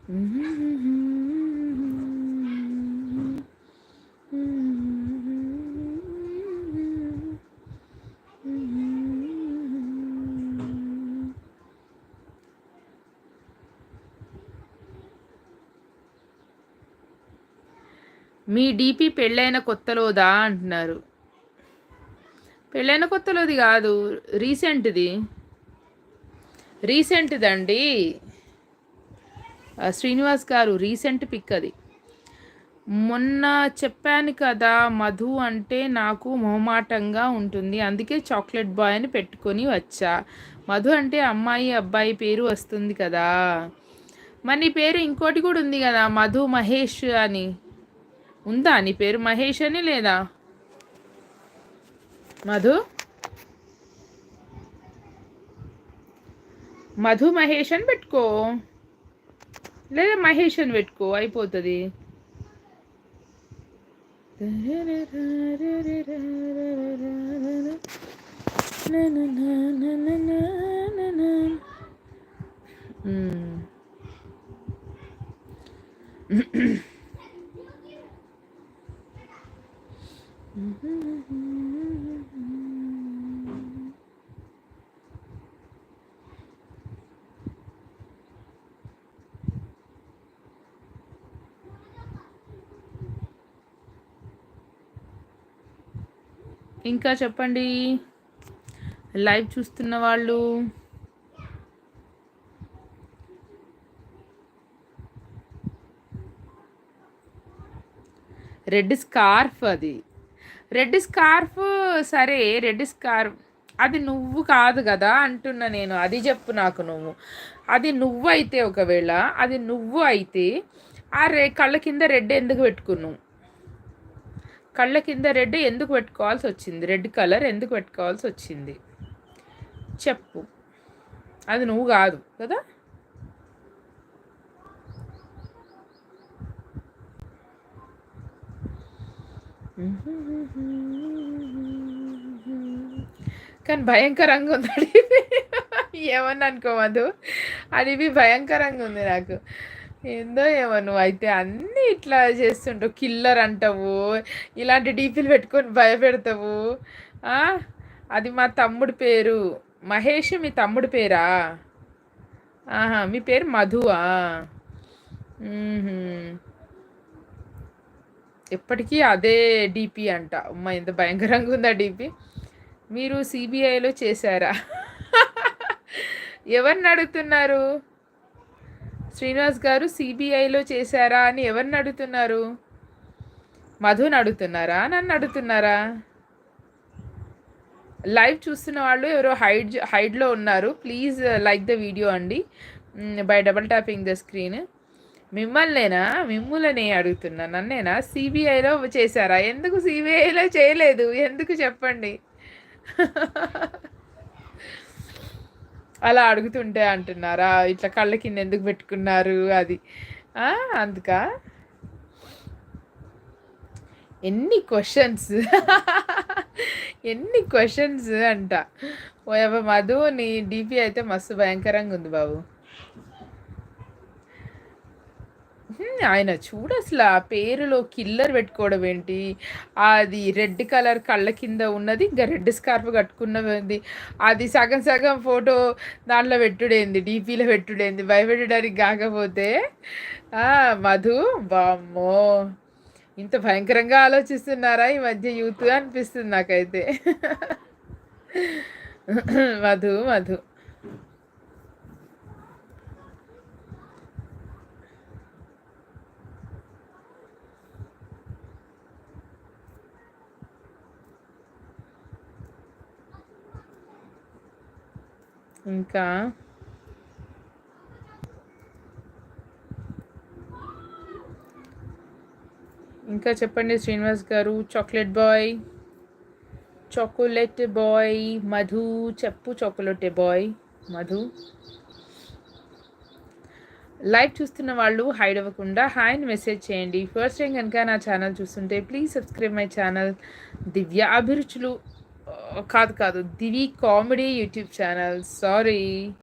మీ DP పెళ్ళైన కొత్తలోదా అంటున్నారు. పెళ్ళైన కొత్తలోది కాదు, రీసెంట్దండి. శ్రీనివాస్ గారు రీసెంట్ పిక్ అది. మొన్న చెప్పాను కదా, మధు అంటే నాకు మొహమాటంగా ఉంటుంది, అందుకే చాక్లెట్ బాయ్ అని పెట్టుకొని వచ్చా. మధు అంటే అమ్మాయి అబ్బాయి పేరు వస్తుంది కదా. మరి నీ పేరు ఇంకోటి కూడా ఉంది కదా, మధు మహేష్ అని ఉందా? నీ పేరు మహేష్ అని లేదా? మధు మహేష్ అని పెట్టుకో, లేదా మహేష్ అని పెట్టుకో, అయిపోతుంది. ఇంకా చెప్పండి లైవ్ చూస్తున్న వాళ్ళు. రెడ్ స్కార్ఫ్, అది రెడ్ స్కార్ఫ్. సరే రెడ్ స్కార్ఫ్ అది నువ్వు కాదు కదా అంటున్నా నేను, అది చెప్పు నాకు నువ్వు. అది నువ్వు అయితే, ఒకవేళ అది నువ్వు అయితే ఆ కళ్ళ కింద రెడ్ ఎందుకు పెట్టుకున్నావు? కళ్ళ కింద రెడ్ ఎందుకు పెట్టుకోవాల్సి వచ్చింది? రెడ్ కలర్ ఎందుకు పెట్టుకోవాల్సి వచ్చింది చెప్పు. అది నువ్వు కాదు కదా. కానీ భయంకరంగా ఉంది ఏమన్నా అనుకోవద్దు, అది భయంకరంగా ఉంది నాకు. ఏందో ఏమో నువ్వు అయితే అన్నీ ఇట్లా చేస్తుంటావు, కిల్లర్ అంటావు, ఇలాంటి డీపీలు పెట్టుకొని భయపెడతావు. అది మా తమ్ముడి పేరు మహేష్. మీ తమ్ముడి పేరా? ఆహా, మీ పేరు మధువా? ఎప్పటికీ అదే డీపీ అంట. అమ్మ ఎంత భయంకరంగా ఉందా డీపీ. మీరు సిబిఐలో చేశారా? ఎవరిని అడుగుతున్నారు? శ్రీనివాస్ గారు సిబిఐలో చేశారా అని ఎవరిని అడుగుతున్నారు? మధుని అడుగుతున్నారా, నన్ను అడుగుతున్నారా? లైవ్ చూస్తున్న వాళ్ళు ఎవరో హైడ్లో ఉన్నారు, ప్లీజ్ లైక్ ద వీడియో అండి by double tapping the screen. మిమ్మల్నే అడుగుతున్నా, నన్నేనా? సిబిఐలో చేశారా? ఎందుకు సిబిఐలో చేయలేదు? ఎందుకు చెప్పండి. అలా అడుగుతుంటే అంటున్నారా ఇట్లా కళ్ళ కింద ఎందుకు పెట్టుకున్నారు అది? అందుక ఎన్ని క్వశ్చన్స్ అంట. ఓ మధు, నీ డీపీ అయితే మస్తు భయంకరంగా ఉంది బాబు. ఆయన చూడు అసలు ఆ పేరులో కిల్లర్ పెట్టుకోవడం ఏంటి? అది రెడ్ కలర్ కళ్ళ కింద ఉన్నది, ఇంకా రెడ్ స్కార్ఫ్ కట్టుకున్నది, అది సగం సగం ఫోటో దాంట్లో పెట్టుడేంది, డీపీలో పెట్టుడేంది, భయపెట్టడానికి కాకపోతే. మధు బామ్మో, ఇంత భయంకరంగా ఆలోచిస్తున్నారా ఈ మధ్య యూత్ అనిపిస్తుంది నాకైతే. మధు ఇంకా చెప్పండి శ్రీనివాస్ గారు. చాక్లెట్ బాయ్ మధు చెప్పు. Chocolate boy Madhu. లైవ్ చూస్తున్న వాళ్ళు హైడ్ అవ్వకుండా హాయ్ అని మెసేజ్ చేయండి. ఫస్ట్ టైం కనుక నా ఛానల్ చూస్తుంటే ప్లీజ్ సబ్స్క్రైబ్ మై ఛానల్ దివ్య అభిరుచులు. కాదు దివి కామెడీ యూట్యూబ్ ఛానల్. సారీ.